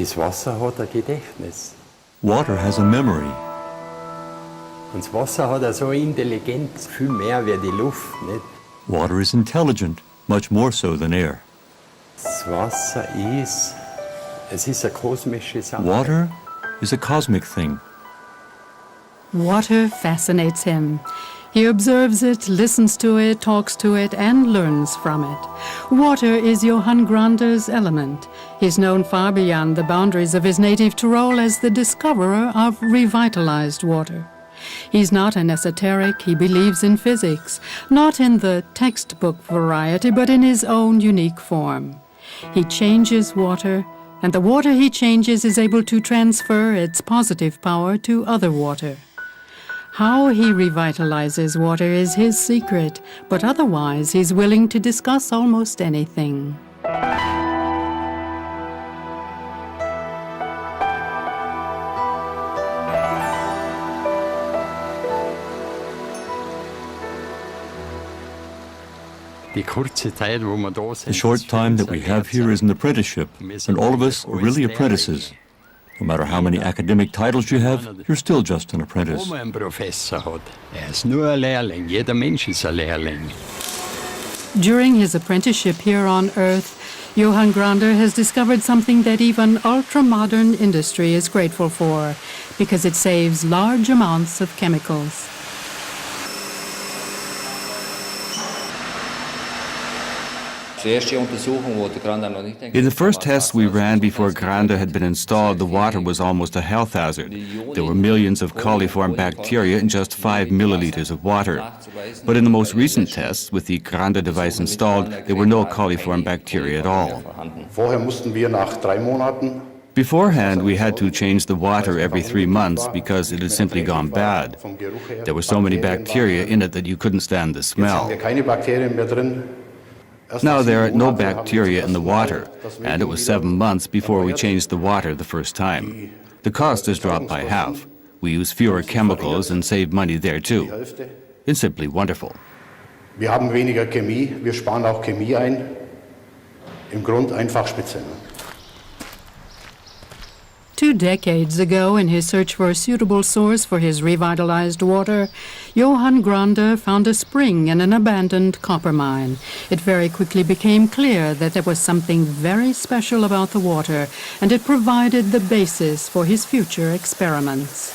Das Wasser hat ein Gedächtnis. Water has a memory. Und das Wasser hat so Intelligenz, viel mehr wie die Luft, nicht? Water is intelligent, much more so than air. Das Wasser es ist eine kosmische Sache. Water is a cosmic thing. Water fascinates him. He observes it, listens to it, talks to it, and learns from it. Water is Johann Grander's element. He's known far beyond the boundaries of his native Tirol as the discoverer of revitalized water. He's not an esoteric, he believes in physics, not in the textbook variety, but in his own unique form. He changes water, and the water he changes is able to transfer its positive power to other water. How he revitalizes water is his secret, but otherwise he's willing to discuss almost anything. The short time that we have here is an apprenticeship, and all of us are really apprentices. No matter how many academic titles you have, you're still just an apprentice. During his apprenticeship here on Earth, Johann Grander has discovered something that even ultra-modern industry is grateful for, because it saves large amounts of chemicals. In the first tests we ran before Grander had been installed, the water was almost a health hazard. There were millions of coliform bacteria in just 5 milliliters of water. But in the most recent tests, with the Grander device installed, there were no coliform bacteria at all. Beforehand, we had to change the water every 3 months because it had simply gone bad. There were so many bacteria in it that you couldn't stand the smell. Now there are no bacteria in the water, and it was 7 months before we changed the water the first time. The cost has dropped by half. We use fewer chemicals and save money there too. It's simply wonderful. Wir haben weniger Chemie, wir sparen auch Chemie ein. Im Grund einfach Spitze. 2 decades ago, in his search for a suitable source for his revitalized water, Johann Grander found a spring in an abandoned copper mine. It very quickly became clear that there was something very special about the water, and it provided the basis for his future experiments.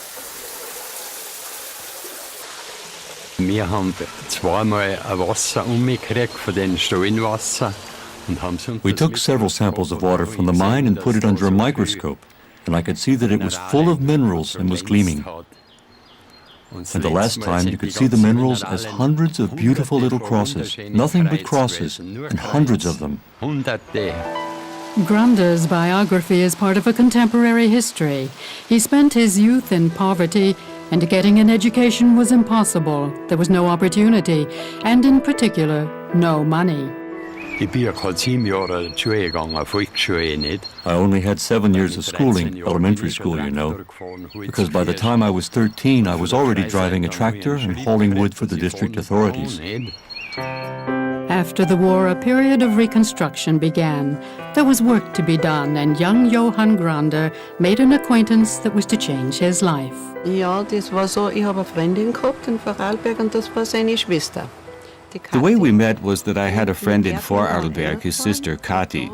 Wir haben zweimal Wasser umgekriegt von den Steinwasser. We took several samples of water from the mine and put it under a microscope, and I could see that it was full of minerals and was gleaming. And the last time you could see the minerals as hundreds of beautiful little crosses, nothing but crosses, and hundreds of them. Grander's biography is part of a contemporary history. He spent his youth in poverty, and getting an education was impossible. There was no opportunity, and in particular, no money. Ich bin ja gerade 7 Jahre zur Schule gegangen, auf Volksschule nicht. I only had 7 years of schooling, elementary school, you know, because by the time I was 13, I was already driving a tractor and hauling wood for the district authorities. After the war, a period of reconstruction began. There was work to be done, and young Johann Grander made an acquaintance that was to change his life. Ja, das war so, ich habe eine Freundin gehabt in Vorarlberg und das war seine Schwester. The way we met was that I had a friend in Vorarlberg, his sister Kati.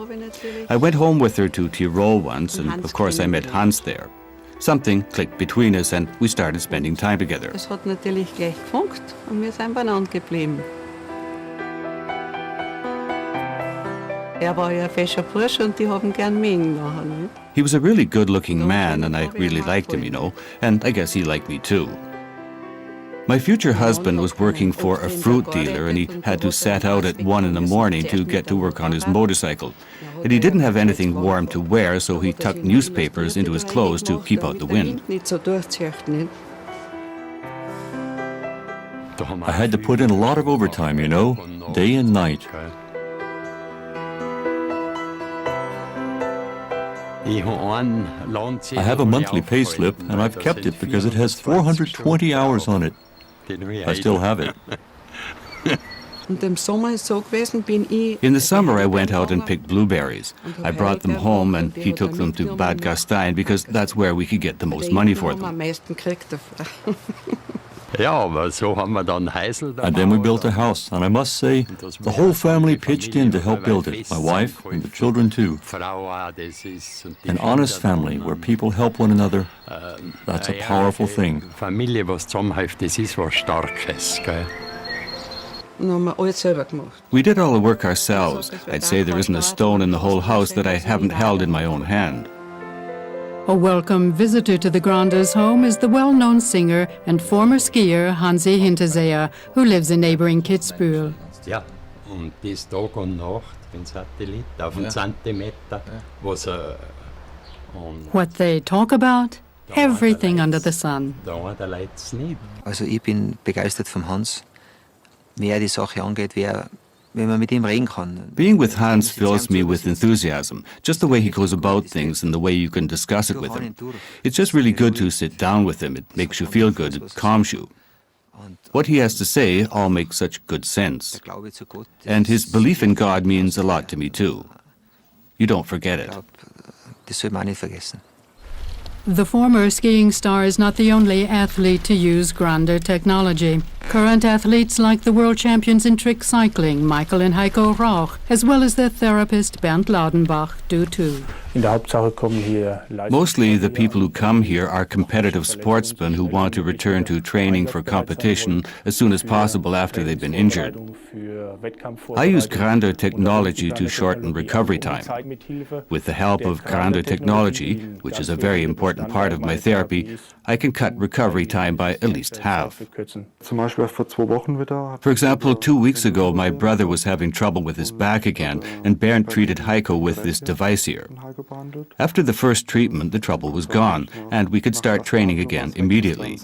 I went home with her to Tirol once, and of course I met Hans there. Something clicked between us, and we started spending time together. Es hat natürlich gleich gefunkt und wir sind beieinander geblieben. War ja ein fescher Bursch und die haben gern mögen nachher, ne? He was a really good-looking man, and I really liked him, you know, and I guess he liked me too. My future husband was working for a fruit dealer, and he had to set out at 1 in the morning to get to work on his motorcycle. And he didn't have anything warm to wear, so he tucked newspapers into his clothes to keep out the wind. I had to put in a lot of overtime, you know, day and night. I have a monthly pay slip, and I've kept it because it has 420 hours on it. I still have it. Und im Sommer ist so gewesen, bin ich... In the summer, I went out and picked blueberries. I brought them home and he took them to Bad Gastein because that's where we could get the most money for them. Am meisten gekriegt dafür. Ja, aber so haben wir dann Heisel. And then we built a house, and I must say, the whole family pitched in to help build it, my wife and the children too. An honest family where people help one another, that's a powerful thing. Familie, was zusammenhilft, das ist was Starkes, gell? Und haben wir alles selber gemacht. We did all the work ourselves. I'd say there isn't a stone in the whole house that I haven't held in my own hand. A welcome visitor to the Granders' home is the well-known singer and former skier Hansi Hinterseer, who lives in neighboring Kitzbühel. Ja, und bis Tag und Nacht, den Satellit auf einen Zentimeter, was und What they talk about? Everything under the sun. da der Leit's nicht. Also ich bin begeistert vom Hans, wie er die Sache angeht, wenn man mit ihm reden kann. Being with Hans fills me with enthusiasm, just the way he goes about things and the way you can discuss it with him. It's just really good to sit down with him. It makes you feel good, it calms you. What he has to say all makes such good sense. And his belief in God means a lot to me too. You don't forget it. Das soll man auch nicht vergessen. The former skiing star is not the only athlete to use Grander technology. Current athletes like the world champions in trick cycling, Michael and Heiko Rauch, as well as their therapist Bernd Laudenbach, do too. Mostly the people who come here are competitive sportsmen who want to return to training for competition as soon as possible after they've been injured. I use Grander technology to shorten recovery time. With the help of Grander technology, which is a very important part of my therapy, I can cut recovery time by at least half. For example, 2 weeks ago, my brother was having trouble with his back again, and Bernd treated Heiko with this device here. After the first treatment, the trouble was gone, and we could start training again immediately.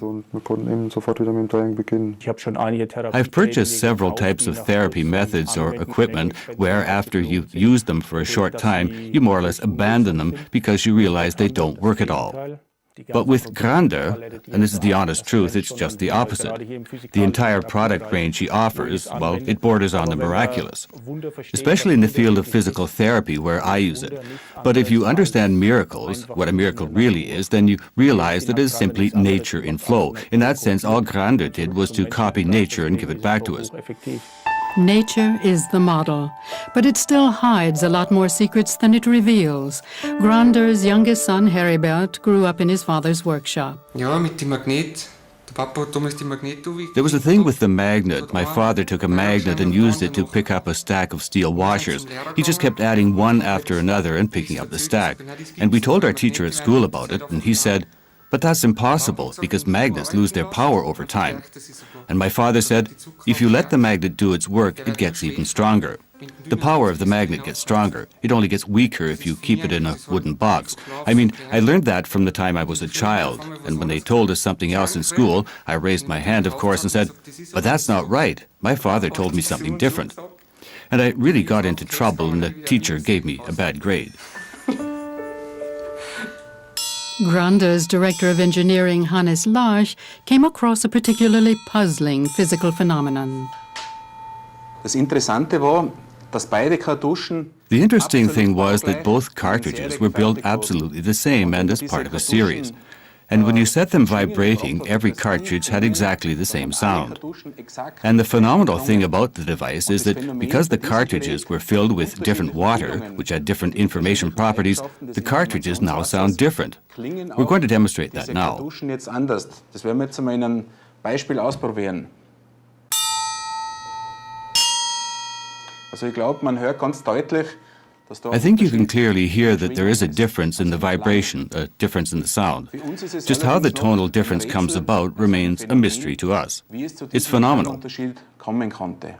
I've purchased several types of therapy methods or equipment where, after you've used them for a short time, you more or less abandon them because you realize they don't work at all. But with Grander, and this is the honest truth, it's just the opposite. The entire product range he offers, well, it borders on the miraculous, especially in the field of physical therapy where I use it. But if you understand miracles, what a miracle really is, then you realize that it is simply nature in flow. In that sense, all Grander did was to copy nature and give it back to us. Nature is the model, but it still hides a lot more secrets than it reveals. Grander's youngest son, Heribert, grew up in his father's workshop. Ja, mit dem Magnet. Der Papa hat damals die Magnet angelegt. There was a thing with the magnet. My father took a magnet and used it to pick up a stack of steel washers. He just kept adding one after another and picking up the stack. And we told our teacher at school about it, and he said, "But that's impossible, because magnets lose their power over time." And my father said, if you let the magnet do its work, it gets even stronger. The power of the magnet gets stronger. It only gets weaker if you keep it in a wooden box. I mean, I learned that from the time I was a child. And when they told us something else in school, I raised my hand, of course, and said, "But that's not right. My father told me something different." And I really got into trouble, and the teacher gave me a bad grade. Grander's director of engineering, Hannes Larch, came across a particularly puzzling physical phenomenon. Das Interessante war, dass beide Kartuschen The interesting thing was that both cartridges were built absolutely the same and as part of a series. And when you set them vibrating, every cartridge had exactly the same sound. And the phenomenal thing about the device is that because the cartridges were filled with different water, which had different information properties, the cartridges now sound different. We're going to demonstrate that now. Kartuschen jetzt anders. Das werden wir jetzt einmal in einem Beispiel ausprobieren. Also ich glaube, man hört ganz deutlich, dass da I think you can clearly hear that there is a difference in the vibration, a difference in the sound. Just how the tonal difference comes about remains a mystery to us. wie es zu It's diesem phenomenal. Unterschied kommen konnte.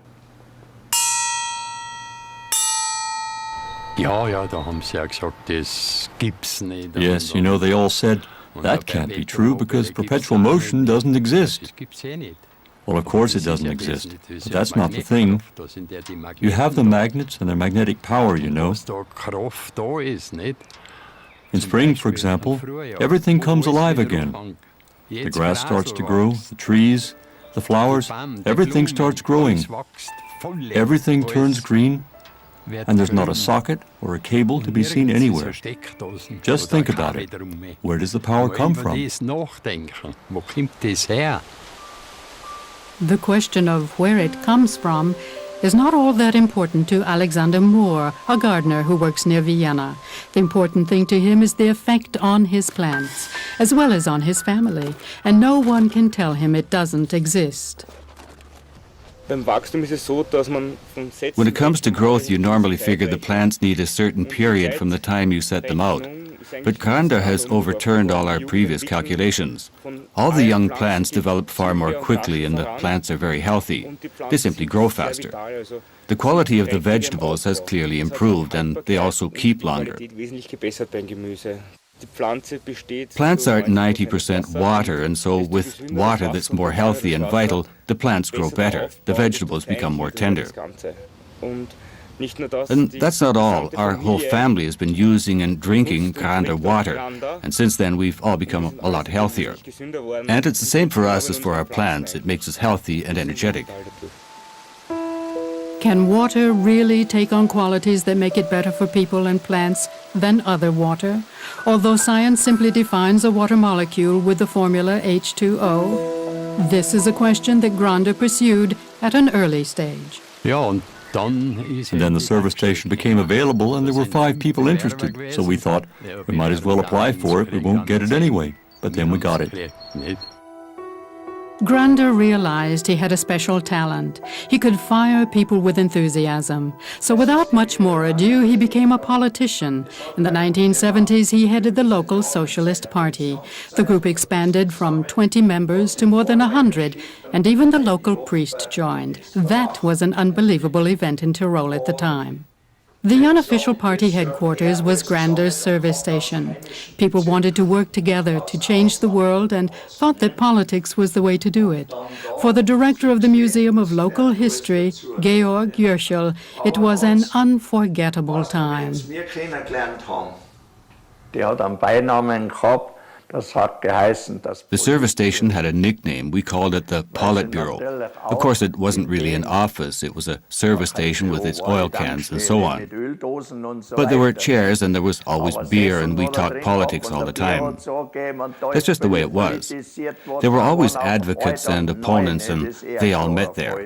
Ja, ja, da haben sie ja gesagt, das gibt's nicht. Yes, you know, they all said, that can't be true because perpetual motion doesn't exist. Das gibt's eh nicht. Well, of course it doesn't exist, but that's not the thing. You have the magnets and their magnetic power, you know. Was da Kraft da ist, nicht? In spring, for example, everything comes alive again. The grass starts to grow, the trees, the flowers, everything starts growing. Everything turns green, and there's not a socket or a cable to be seen anywhere. Just think about it. Where does the power come from? The question of where it comes from is not all that important to Alexander Moore, a gardener who works near Vienna. The important thing to him is the effect on his plants, as well as on his family, and no one can tell him it doesn't exist. When it comes to growth, you normally figure the plants need a certain period from the time you set them out. But Grander has overturned all our previous calculations. All the young plants develop far more quickly and the plants are very healthy. They simply grow faster. The quality of the vegetables has clearly improved and they also keep longer. Plants are 90% water, and so with water that's more healthy and vital, the plants grow better. The vegetables become more tender. And that's not all. Our whole family has been using and drinking Grander water, and since then we've all become a lot healthier. And it's the same for us as for our plants. It makes us healthy and energetic. Can water really take on qualities that make it better for people and plants than other water? Although science simply defines a water molecule with the formula H2O, this is a question that Grander pursued at an early stage. And then the service station became available and there were 5 people interested. So we thought, we might as well apply for it, we won't get it anyway. But then we got it. Grander realized he had a special talent. He could fire people with enthusiasm. So without much more ado, he became a politician. In the 1970s, he headed the local Socialist Party. The group expanded from 20 members to more than 100, and even the local priest joined. That was an unbelievable event in Tirol at the time. The unofficial party headquarters was Grander's service station. People wanted to work together to change the world and thought that politics was the way to do it. For the director of the Museum of Local History, Georg Jürschel, it was an unforgettable time. The service station had a nickname. We called it the Politburo. Of course, it wasn't really an office. It was a service station with its oil cans and so on. But there were chairs and there was always beer and we talked politics all the time. That's just the way it was. There were always advocates and opponents and they all met there.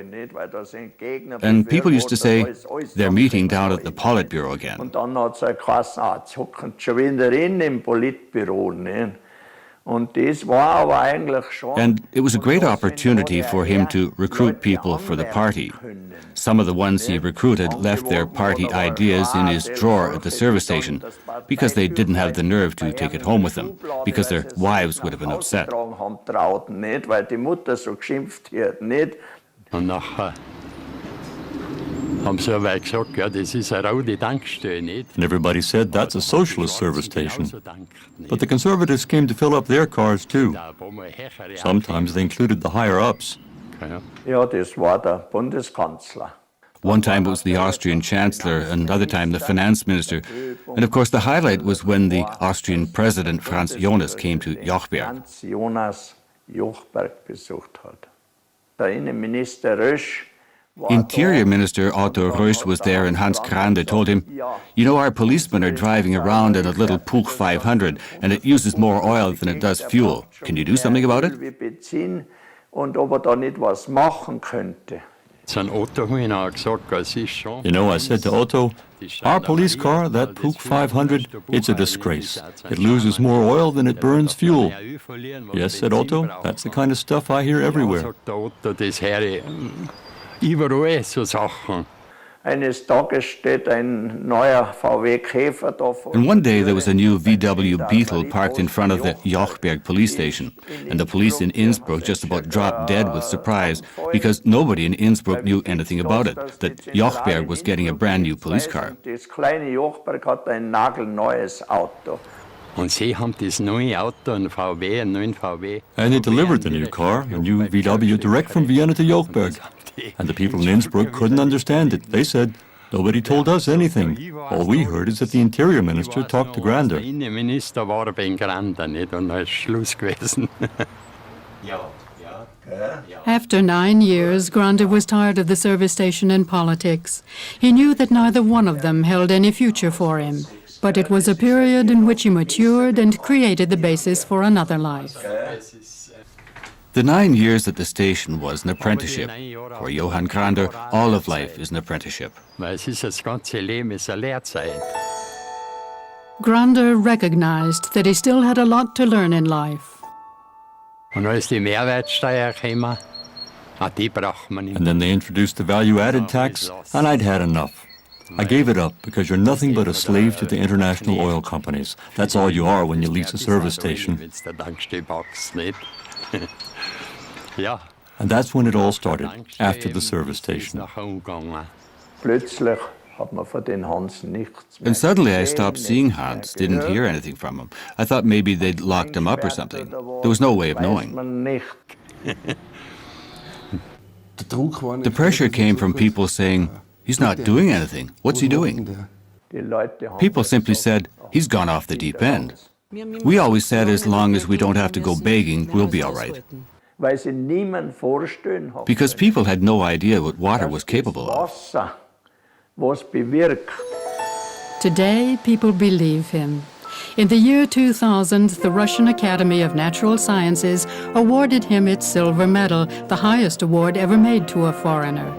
And people used to say, they're meeting down at the Politburo again. And it was a great opportunity for him to recruit people for the party. Some of the ones he recruited left their party ideas in his drawer at the service station because they didn't have the nerve to take it home with them, because their wives would have been upset. And everybody said that's a socialist service station. But the conservatives came to fill up their cars too. Sometimes they included the higher-ups. One time it was the Austrian Chancellor, another time the Finance Minister. And of course the highlight was when the Austrian President Franz Jonas came to Jochberg. Interior Minister Otto Rösch was there and Hans Grander told him, you know, our policemen are driving around in a little Puch 500 and it uses more oil than it does fuel. Can you do something about it? You know, I said to Otto, our police car, that Puch 500, it's a disgrace. It loses more oil than it burns fuel. Yes, said Otto, that's the kind of stuff I hear everywhere. And one day there was a new VW Beetle parked in front of the Jochberg police station, and the police in Innsbruck just about dropped dead with surprise because nobody in Innsbruck knew anything about it, that Jochberg was getting a brand new police car. Und sie haben das neue Auto, ein VW, einen neuen VW. And they delivered the new car, a new VW, direct from Vienna to Jochberg. And the people in Innsbruck couldn't understand it. They said, nobody told us anything. All we heard is that the Interior Minister talked to Grander. Der Innenminister war beim Grander, nicht? Und dann ist Schluss gewesen. After 9 years, Grande was tired of the service station and politics. He knew that neither one of them held any future for him, but it was a period in which he matured and created the basis for another life. The 9 years at the station was an apprenticeship. For Johann Grande, all of life is an apprenticeship. Grande recognized that he still had a lot to learn in life. And then they introduced the value-added tax, and I'd had enough. I gave it up because you're nothing but a slave to the international oil companies. That's all you are when you lease a service station. And that's when it all started, after the service station. And suddenly I stopped seeing Hans, didn't hear anything from him. I thought maybe they'd locked him up or something. There was no way of knowing. The pressure came from people saying, "He's not doing anything. What's he doing?" People simply said, "He's gone off the deep end." We always said as long as we don't have to go begging, we'll be all right. Because people had no idea what water was capable of. Today, people believe him. In the year 2000, the Russian Academy of Natural Sciences awarded him its silver medal, the highest award ever made to a foreigner.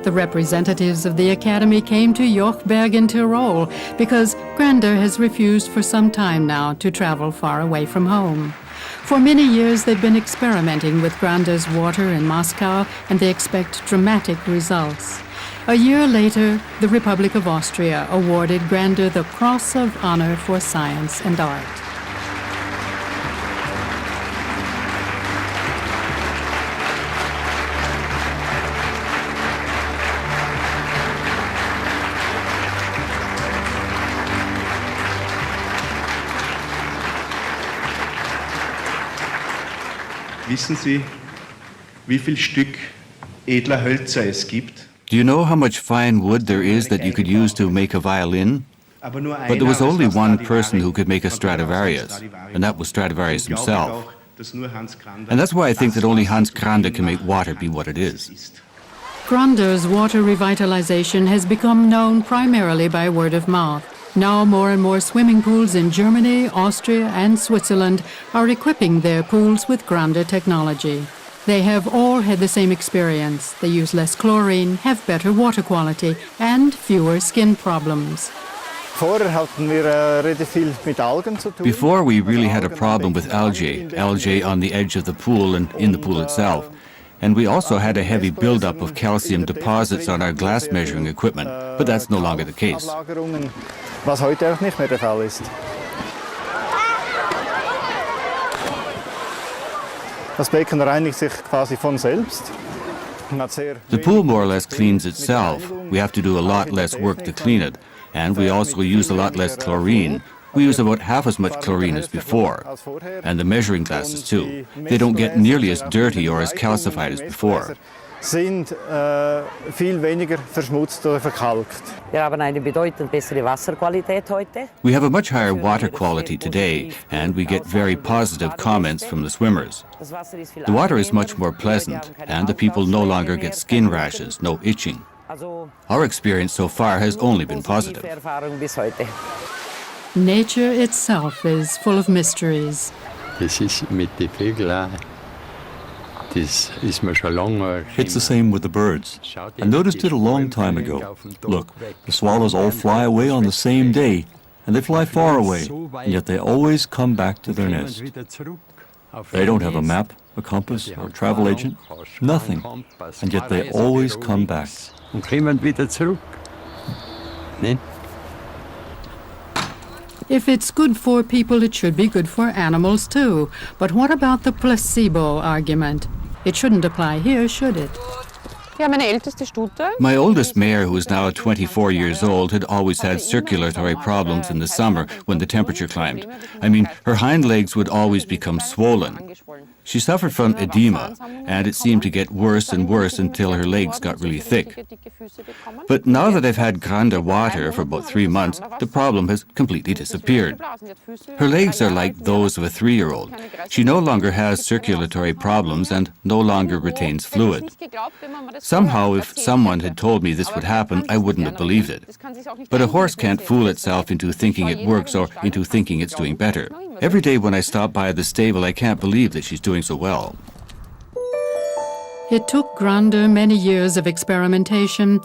The representatives of the Academy came to Jochberg in Tirol because Grande has refused for some time now to travel far away from home. For many years, they've been experimenting with Grande's water in Moscow, and they expect dramatic results. A year later, the Republic of Austria awarded Grande the Cross of Honor for Science and Art. Wissen Sie, wie viel Stück edler Hölzer es gibt? Do you know how much fine wood there is that you could use to make a violin? But there was only one person who could make a Stradivarius, and that was Stradivarius himself. And that's why I think that only Hans Grande can make water be what it is. Grande's water revitalization has become known primarily by word of mouth. Now more and more swimming pools in Germany, Austria and Switzerland are equipping their pools with Grande technology. They have all had the same experience. They use less chlorine, have better water quality and fewer skin problems. Before, we really had a problem with algae on the edge of the pool and in the pool itself. And we also had a heavy buildup of calcium deposits on our glass measuring equipment, but that's no longer the case. The pool more or less cleans itself. We have to do a lot less work to clean it, and we also use a lot less chlorine. We use about half as much chlorine as before. And the measuring glasses too. They don't get nearly as dirty or as calcified as before. We have a much higher water quality today, and we get very positive comments from the swimmers. The water is much more pleasant, and the people no longer get skin rashes, no itching. Our experience so far has only been positive. Nature itself is full of mysteries. It's the same with the birds. I noticed it a long time ago. Look, the swallows all fly away on the same day, and they fly far away, and yet they always come back to their nest. They don't have a map, a compass, or a travel agent, nothing, and yet they always come back. If it's good for people, it should be good for animals too. But what about the placebo argument? It shouldn't apply here, should it? My oldest mare, who is now 24 years old, had always had circulatory problems in the summer when the temperature climbed. I mean, her hind legs would always become swollen. She suffered from edema, and it seemed to get worse and worse until her legs got really thick. But now that I've had Granda water for about 3 months, the problem has completely disappeared. Her legs are like those of a 3-year-old. She no longer has circulatory problems and no longer retains fluid. Somehow, if someone had told me this would happen, I wouldn't have believed it. But a horse can't fool itself into thinking it works or into thinking it's doing better. Every day when I stop by the stable, I can't believe that she's doing so well. It took Granda many years of experimentation,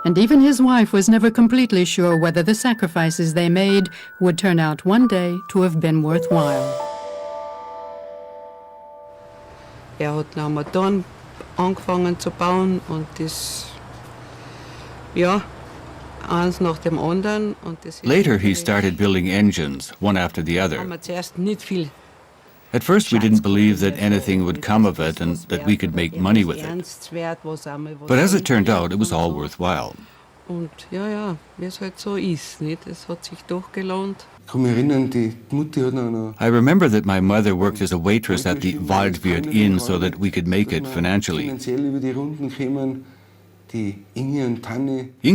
and even his wife was never completely sure whether the sacrifices they made would turn out one day to have been worthwhile. Hat nach Motoren angefangen zu bauen und das, ja, eins nach dem anderen. Later he started building engines, one after the other. Haben wir zuerst nicht viel. At first we didn't believe that anything would come of it and that we could make money with it. But as it turned out, it was all worthwhile. Und ja, wie es halt so ist, nicht? Es hat sich doch gelohnt. I remember that my mother worked as a waitress at the Waldwirt Inn so that we could make it financially. Inge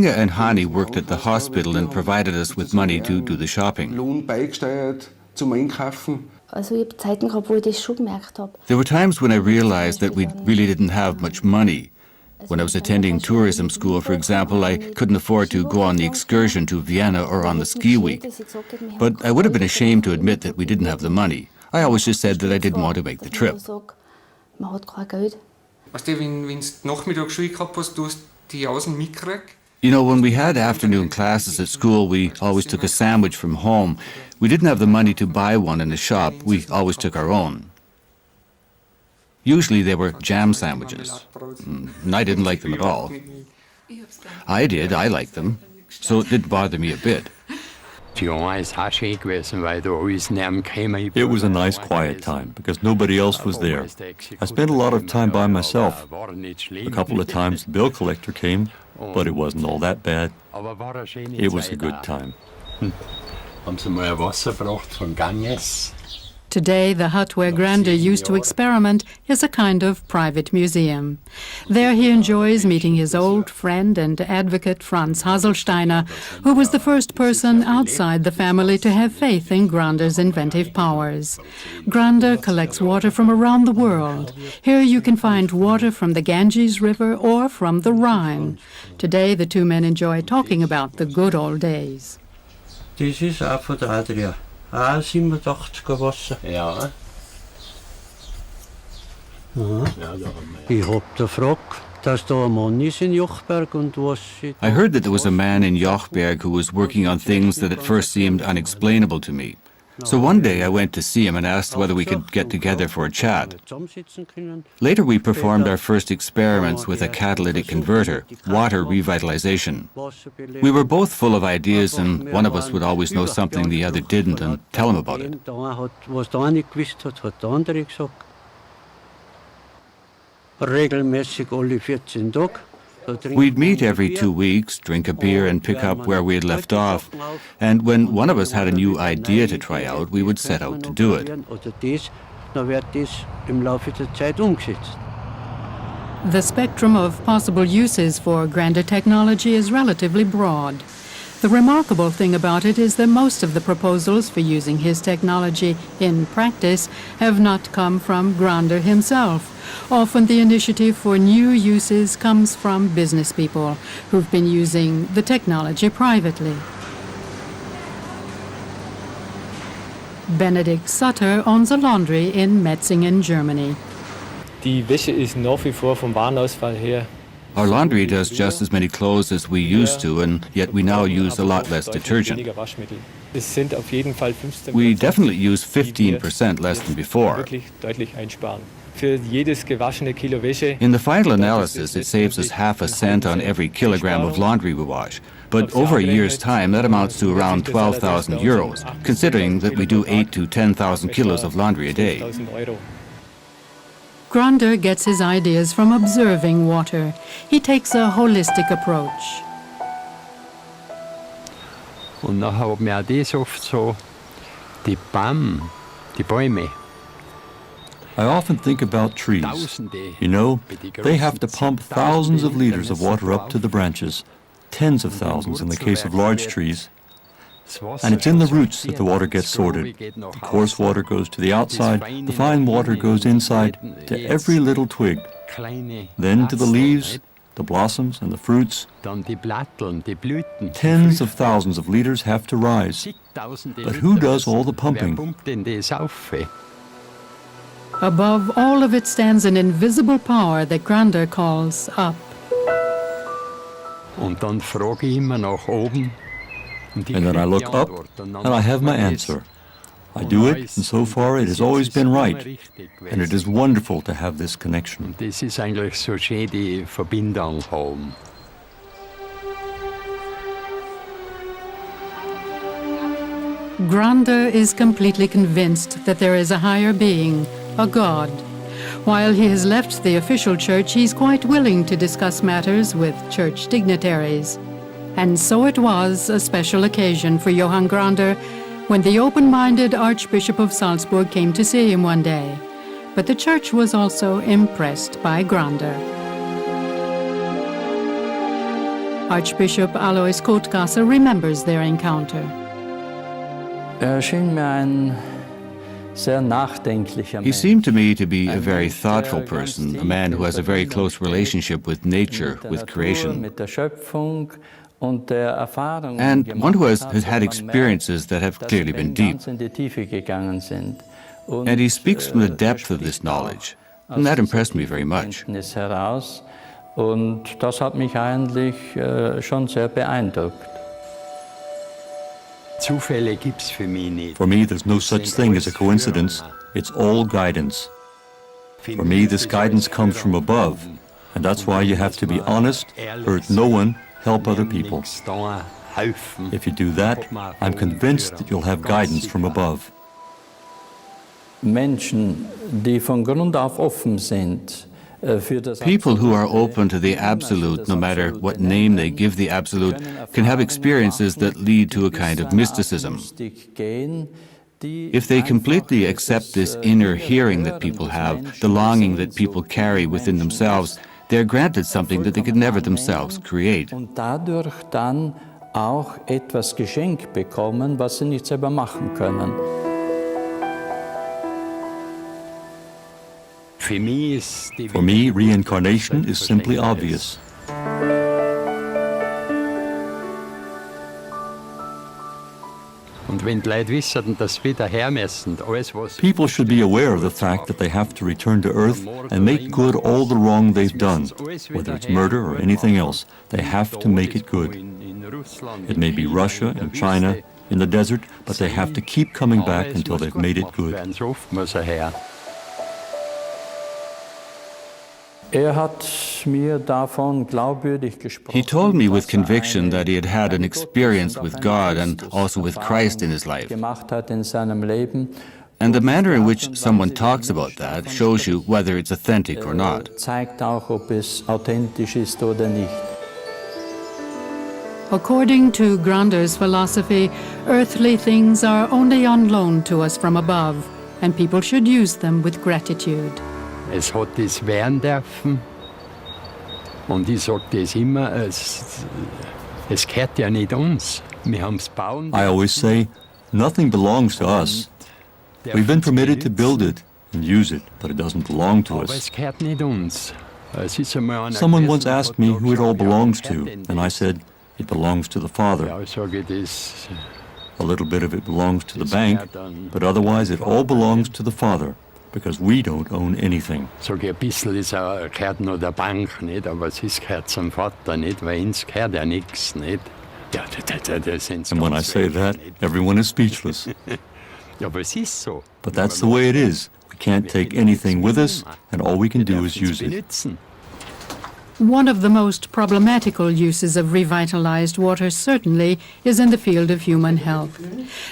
and Hani worked at the hospital and provided us with money to do the shopping. There were times when I realized that we really didn't have much money. When I was attending tourism school, for example, I couldn't afford to go on the excursion to Vienna or on the ski week. But I would have been ashamed to admit that we didn't have the money. I always just said that I didn't want to make the trip. Weißt du, wenn du Nachmittagsschule gehabt hast, du hast die Außen mitgekriegt? You know, when we had afternoon classes at school, we always took a sandwich from home. We didn't have the money to buy one in a shop. We always took our own. Usually they were jam sandwiches. And I didn't like them at all. I did, I liked them. So it didn't bother me a bit. It was a nice quiet time because nobody else was there. I spent a lot of time by myself. A couple of times the bill collector came, but it wasn't all that bad. It was a good time. Haben sie mal Wasser gebracht von Ganges. Today, the hut where Granda used to experiment is a kind of private museum. There he enjoys meeting his old friend and advocate Franz Haselsteiner, who was the first person outside the family to have faith in Granda's inventive powers. Granda collects water from around the world. Here you can find water from the Ganges River or from the Rhine. Today, the two men enjoy talking about the good old days. This is auch von der Adria. 87 Wasser. Ja. Ich hab da gefragt, dass da ein Mann ist in Jochberg und was... I heard that there was a man in Jochberg who was working on things that at first seemed unexplainable to me. So one day I went to see him and asked whether we could get together for a chat. Later we performed our first experiments with a catalytic converter, water revitalization. We were both full of ideas and one of us would always know something the other didn't and tell him about it. Was der eine gewusst hat, hat der andere gesagt. Regelmäßig alle 14 Tage. We'd meet every 2 weeks, drink a beer and pick up where we had left off. And when one of us had a new idea to try out, we would set out to do it. The spectrum of possible uses for Granda technology is relatively broad. The remarkable thing about it is that most of the proposals for using his technology in practice have not come from Granda himself. Often the initiative for new uses comes from business people who've been using the technology privately. Benedict Sutter owns a laundry in Metzingen, Germany. Die Wäsche ist nach wie vor vom Warenausfall her. Our laundry does just as many clothes as we used to, and yet we now use a lot less detergent. We definitely use 15% less than before. In the final analysis, it saves us half a cent on every kilogram of laundry we wash. But over a year's time, that amounts to around 12,000 euros, considering that we do 8 to 10,000 kilos of laundry a day. Granda gets his ideas from observing water. He takes a holistic approach. Und dann haben wir auch das oft so, die Bäume. I often think about trees. You know, they have to pump thousands of liters of water up to the branches, tens of thousands in the case of large trees. And it's in the roots that the water gets sorted. The coarse water goes to the outside, the fine water goes inside to every little twig, then to the leaves, the blossoms and the fruits. Tens of thousands of liters have to rise. But who does all the pumping? Above all of it stands an invisible power that Grander calls up. And then I look up, and I have my answer. I do it, and so far it has always been right. And it is wonderful to have this connection. Das ist eigentlich so schön, die Verbindung haben. Grander is completely convinced that there is a higher being, a God. While he has left the official church, he's quite willing to discuss matters with church dignitaries. And so it was a special occasion for Johann Grander when the open-minded Archbishop of Salzburg came to see him one day. But the church was also impressed by Grander. Archbishop Alois Kotgasser remembers their encounter. He seemed to me to be a very thoughtful person, a man who has a very close relationship with nature, with creation, and one who has had experiences that have clearly been deep. And he speaks from the depth of this knowledge, and that impressed me very much. Und das hat mich eigentlich schon sehr beeindruckt. Zufälle gibt's für mich nicht. For me, there's no such thing as a coincidence. It's all guidance. For me, this guidance comes from above, and that's why you have to be honest, hurt no one, help other people. If you do that, I'm convinced that you'll have guidance from above. Menschen, die von Grund auf offen sind, people who are open to the Absolute, no matter what name they give the Absolute, can have experiences that lead to a kind of mysticism. If they completely accept this inner hearing that people have, the longing that people carry within themselves, they're granted something that they could never themselves create. Und dadurch dann auch etwas geschenkt bekommen, was sie nicht selber machen können. For me, reincarnation is simply obvious. People should be aware of the fact that they have to return to Earth and make good all the wrong they've done, whether it's murder or anything else. They have to make it good. It may be Russia and China in the desert, but they have to keep coming back until they've made it good. He told me with conviction that he had had an experience with God and also with Christ in his life. And the manner in which someone talks about that shows you whether it's authentic or not. According to Grander's philosophy, earthly things are only on loan to us from above, and people should use them with gratitude. Es hat es werden dürfen und ich sage das immer, es gehört ja nicht uns. Wir haben's bauen. I always say, nothing belongs to us. We've been permitted to build it and use it, but it doesn't belong to us. Aber es gehört nicht uns. Someone once asked me who it all belongs to, and I said, it belongs to the Father. Ja, ich sage das. A little bit of it belongs to the bank, but otherwise it all belongs to the Father. Because we don't own anything. So ein bisschen gehört noch der Bank, nicht? Aber es gehört zum Vater, nicht? Weil uns gehört ja nichts, nicht? Ja, and when I say that, everyone is speechless. Ja, aber es ist so. But that's the way it is. We can't take anything with us, and all we can do is use it. One of the most problematical uses of revitalized water certainly is in the field of human health.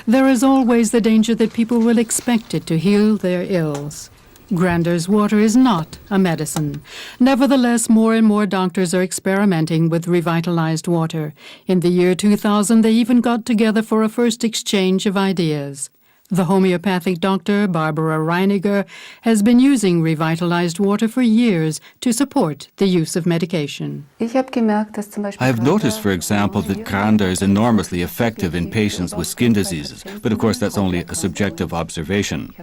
There is always the danger that people will expect it to heal their ills. Grander's water is not a medicine. Nevertheless, more and more doctors are experimenting with revitalized water. In the year 2000, they even got together for a first exchange of ideas. The homeopathic doctor, Barbara Reiniger, has been using revitalized water for years to support the use of medication. I have noticed, for example, that Granda is enormously effective in patients with skin diseases, but of course that's only a subjective observation.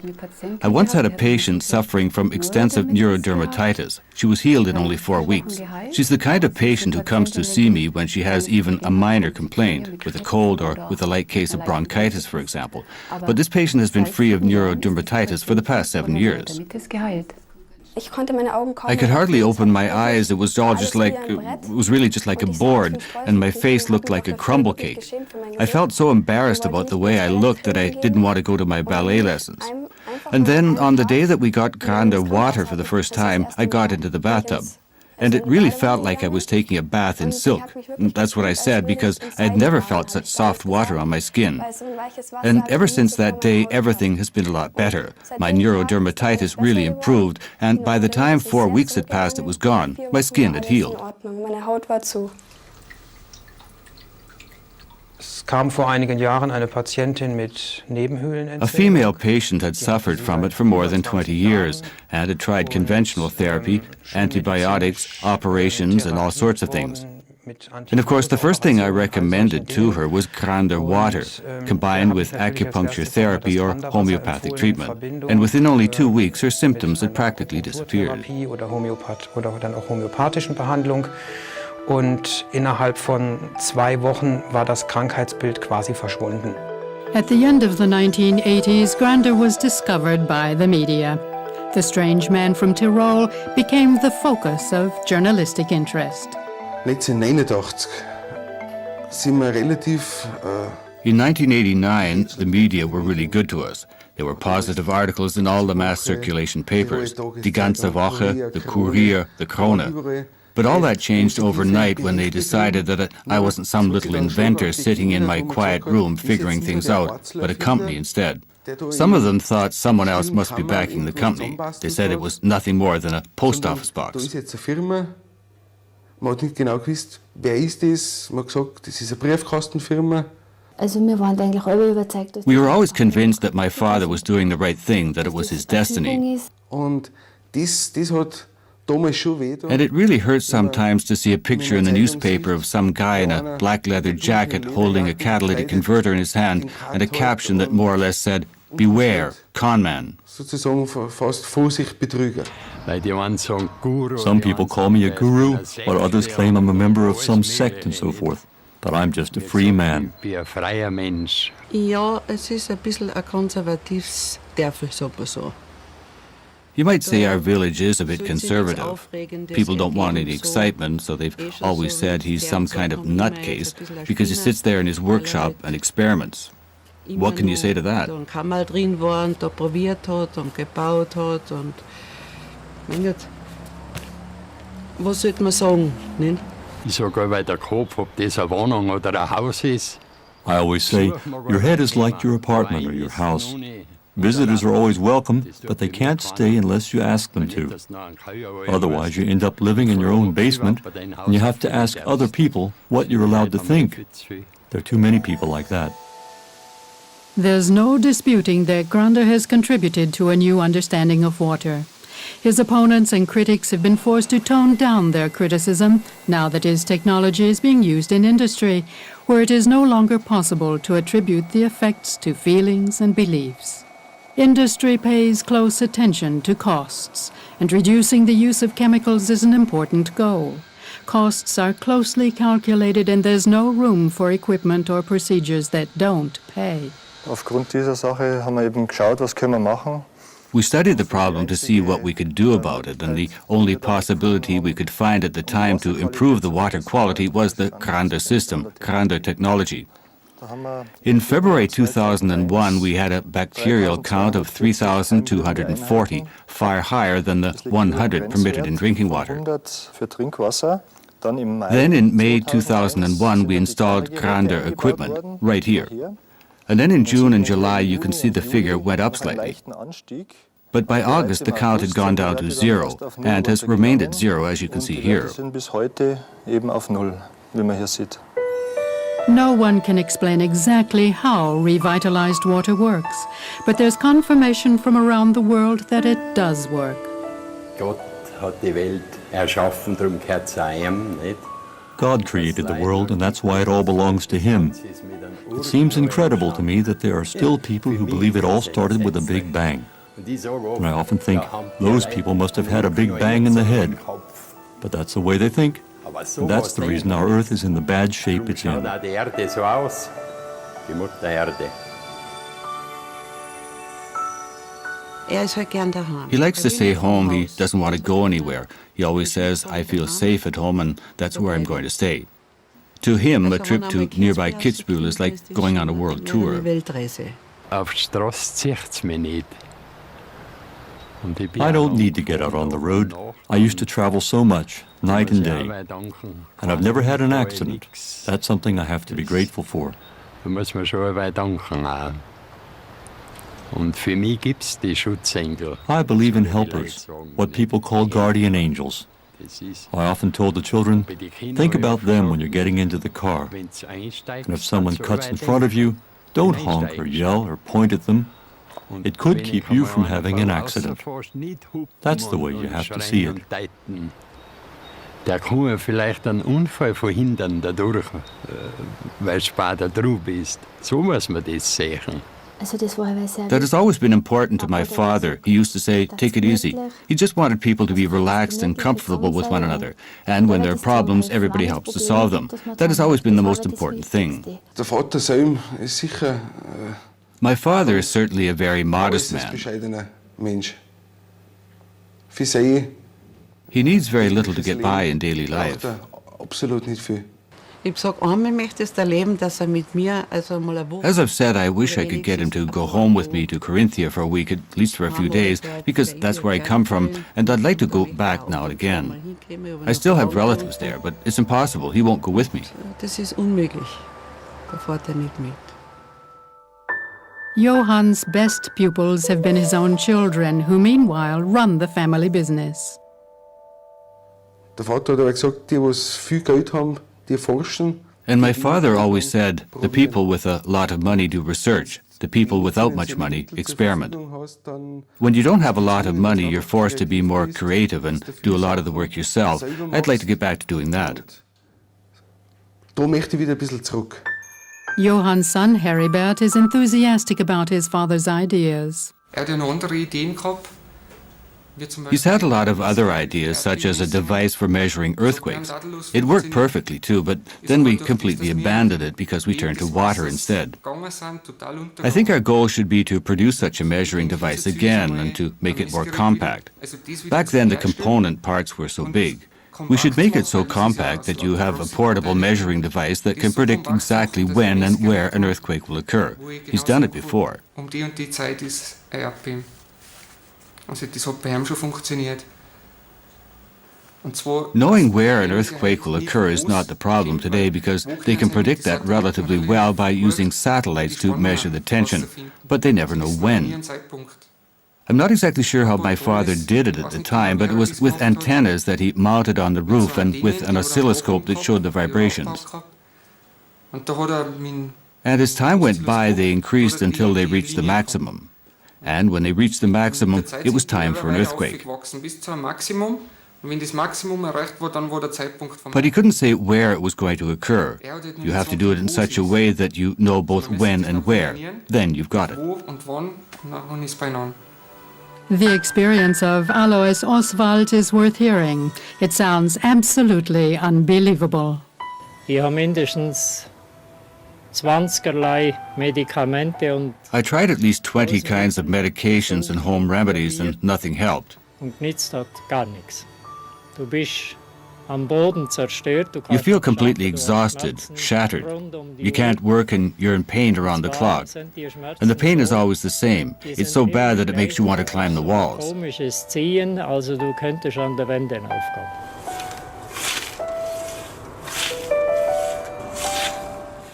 I once had a patient suffering from extensive neurodermatitis. She was healed in only 4 weeks. She's the kind of patient who comes to see me when she has even a minor complaint, with a cold or with a light case of bronchitis, for example. But this patient has been free of neurodermatitis for the past 7 years. I could hardly open my eyes. It was all just like, it was really just like a board, and my face looked like a crumble cake. I felt so embarrassed about the way I looked that I didn't want to go to my ballet lessons. And then on the day that we got Granda water for the first time, I got into the bathtub. And it really felt like I was taking a bath in silk. That's what I said, because I had never felt such soft water on my skin. And ever since that day, everything has been a lot better. My neurodermatitis really improved, and by the time 4 weeks had passed, it was gone. My skin had healed. A female patient had suffered from it for more than 20 years and had tried conventional therapy, antibiotics, operations, and all sorts of things. And of course, the first thing I recommended to her was Granda water, combined with acupuncture therapy or homeopathic treatment. And within only 2 weeks, her symptoms had practically disappeared. Und innerhalb von 2 Wochen war das Krankheitsbild quasi verschwunden. At the end of the 1980s, Granda was discovered by the media. The strange man from Tirol became the focus of journalistic interest. 1989 sind wir relativ... In 1989, the media were really good to us. There were positive articles in all the mass circulation papers, Die ganze Woche, the Kurier, the Krone. But all that changed overnight when they decided that I wasn't some little inventor sitting in my quiet room figuring things out, but a company instead. Some of them thought someone else must be backing the company. They said it was nothing more than a post office box. Da ist jetzt eine Firma, man hat nicht genau gewusst, wer ist das? Man hat gesagt, das ist eine Briefkastenfirma. We were always convinced that my father was doing the right thing, that it was his destiny. Und das hat And it really hurts sometimes to see a picture in the newspaper of some guy in a black leather jacket holding a catalytic converter in his hand and a caption that more or less said, "Beware, conman." Sozusagen fast Vorsicht, Betrüger. Some people call me a guru, while others claim I'm a member of some sect and so forth. But I'm just a free man. Ja, es ist ein bisschen ein konservatives Dörfel, sagt man so. You might say our village is a bit conservative. People don't want any excitement, so they've always said he's some kind of nutcase because he sits there in his workshop and experiments. What can you say to that? Ein Kammer drin war und da probiert hat und gebaut hat und mein Gott, was sollte man sagen, nicht? Ich sage bei der Kopf, ob das eine Wohnung oder ein Haus ist. I always say, your head is like your apartment or your house. Visitors are always welcome, but they can't stay unless you ask them to. Otherwise, you end up living in your own basement, and you have to ask other people what you're allowed to think. There are too many people like that. There's no disputing that Granda has contributed to a new understanding of water. His opponents and critics have been forced to tone down their criticism now that his technology is being used in industry, where it is no longer possible to attribute the effects to feelings and beliefs. Industry pays close attention to costs, and reducing the use of chemicals is an important goal. Costs are closely calculated, and there's no room for equipment or procedures that don't pay. Aufgrund dieser Sache haben wir eben geschaut, was können wir machen. We studied the problem to see what we could do about it, and the only possibility we could find at the time to improve the water quality was the Granda system, Granda technology. In February 2001, we had a bacterial count of 3,240, far higher than the 100 permitted in drinking water. Then in May 2001, we installed Granda equipment right here. And then in June and July, you can see the figure went up slightly. But by August, the count had gone down to 0 and has remained at 0, as you can see here. No one can explain exactly how revitalized water works, but there's confirmation from around the world that it does work. Gott hat die Welt erschaffen, darum gehört es auch ihm, nicht? God created the world, and that's why it all belongs to Him. It seems incredible to me that there are still people who believe it all started with a big bang. And I often think those people must have had a big bang in the head. But that's the way they think, and that's the reason our Earth is in the bad shape it's in. Die Erde so aus, die Mutter Erde. He likes to stay home. He doesn't want to go anywhere. He always says, I feel safe at home and that's where I'm going to stay. To him, a trip to nearby Kitzbühel is like going on a world tour. Auf die Strasse zieht's mich nicht. I don't need to get out on the road. I used to travel so much, night and day. And I've never had an accident. That's something I have to be grateful for. Da muss man schon danken auch. Und für mich gibt's die Schutzengel. I believe in helpers, what people call guardian angels. I often told the children, think about them when you're getting into the car. And if someone cuts in front of you, don't honk or yell or point at them. It could keep you from having an accident. That's the way you have to see it. Der kann vielleicht einen Unfall verhindern dadurch, weil du später drauf bist. So muss man das sehen. That has always been important to my father. He used to say, take it easy. He just wanted people to be relaxed and comfortable with one another. And when there are problems, everybody helps to solve them. That has always been the most important thing. Der Vater selber ist sicher My father is certainly a very modest man. bescheidener Mensch. Für sie He needs very little to get by in daily life. absolut nicht viel. Ich sag, einmal möchtest du erleben, dass mit mir also mal eine Woche. As I've said, I wish I could get him to go home with me to Carinthia for a week, at least for a few days, because that's where I come from, and I'd like to go back now and again. I still have relatives there, but it's impossible. He won't go with me. Das ist unmöglich. Da fährt nicht mit. Johann's best pupils have been his own children, who meanwhile run the family business. Der Vater hat aber gesagt, die, die viel Geld haben, die forschen. And my father always said, the people with a lot of money do research. The people without much money experiment. When you don't have a lot of money, you're forced to be more creative and do a lot of the work yourself. I'd like to get back to doing that. Da möchte ich wieder ein bisschen zurück. Johann's son Heribert is enthusiastic about his father's ideas. Hat noch andere Ideen gehabt. He's had a lot of other ideas, such as a device for measuring earthquakes. It worked perfectly too, but then we completely abandoned it because we turned to water instead. I think our goal should be to produce such a measuring device again and to make it more compact. Back then the component parts were so big. We should make it so compact that you have a portable measuring device that can predict exactly when and where an earthquake will occur. He's done it before. Die und die Zeit ist ein Erdbeben. Also das hat bei ihm schon funktioniert. Und zwar Knowing where an earthquake will occur is not the problem today because they can predict that relatively well by using satellites to measure the tension, but they never know when. I'm not exactly sure how my father did it at the time, but it was with antennas that he mounted on the roof and with an oscilloscope that showed the vibrations. And as time went by, they increased until they reached the maximum. And when they reached the maximum, it was time for an earthquake. But he couldn't say where it was going to occur. You have to do it in such a way that you know both when and where. Then you've got it. The experience of Alois Oswald is worth hearing. It sounds absolutely unbelievable. Ich habe mindestens 20erlei Medikamente und I tried at least 20 kinds of medications and home remedies and nothing helped. nützt hat gar nichts. Du bist am Boden zerstört. You feel completely exhausted, shattered. You can't work and you're in pain around the clock. And the pain is always the same. It's so bad that it makes you want to climb the walls. Komisches Ziehen, also du könntest an der Wände aufgehen.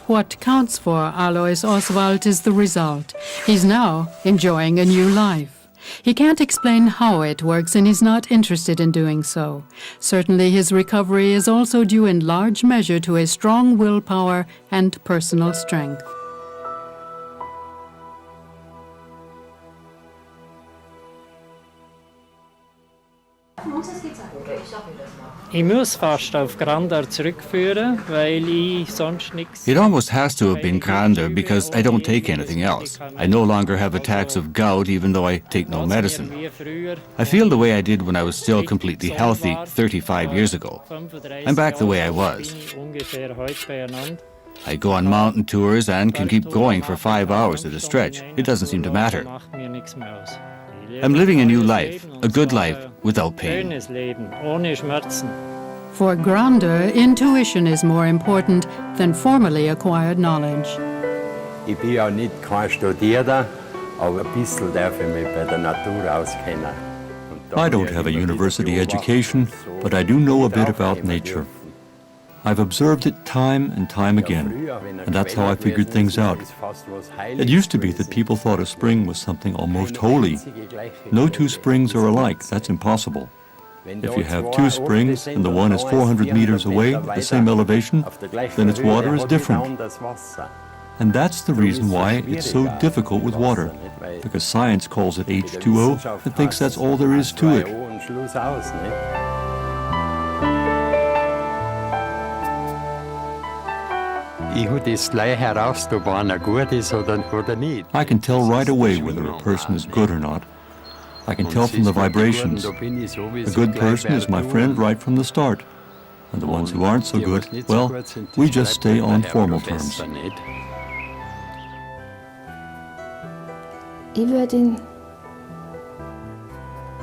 What counts for Alois Oswald is the result. He's now enjoying a new life. He can't explain how it works and is not interested in doing so. Certainly his recovery is also due in large measure to a strong willpower and personal strength. Ich muss fast auf Grandeur zurückführen, weil ich sonst nichts. It almost has to have been Grandeur because I don't take anything else. I no longer have attacks of gout even though I take no medicine. I feel the way I did when I was still completely healthy 35 years ago. I'm back the way I was. I go on mountain tours and can keep going for 5 hours at a stretch. It doesn't seem to matter. I'm living a new life, a good life without pain. For Grandeur, intuition is more important than formally acquired knowledge. Ich bin ja nicht kein Studierter, aber ein bisschen darf ich mich bei der Natur auskennen. I don't have a university education, but I do know a bit about nature. I've observed it time and time again, and that's how I figured things out. It used to be that people thought a spring was something almost holy. No two springs are alike, that's impossible. If you have two springs and the one is 400 meters away at the same elevation, then its water is different. And that's the reason why it's so difficult with water, because science calls it H2O and thinks that's all there is to it. I can tell right away whether a person is good or not. I can tell from the vibrations. A good person is my friend right from the start. And the ones who aren't so good, well, we just stay on formal terms. Ich würde ihn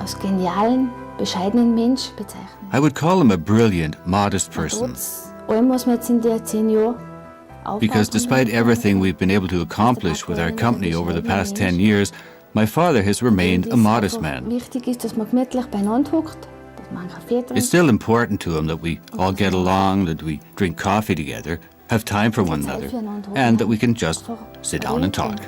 als genialen, bescheidenen Mensch bezeichnen. I would call him a brilliant, modest person. Allem, was wir jetzt in den 10 Jahren Because despite everything we've been able to accomplish with our company over the past 10 years, my father has remained a modest man. Wichtig ist, dass man gemütlich beieinander hockt, dass man einen Kaffee trinkt. It's still important to him that we all get along, that we drink coffee together, have time for one another, and that we can just sit down and talk.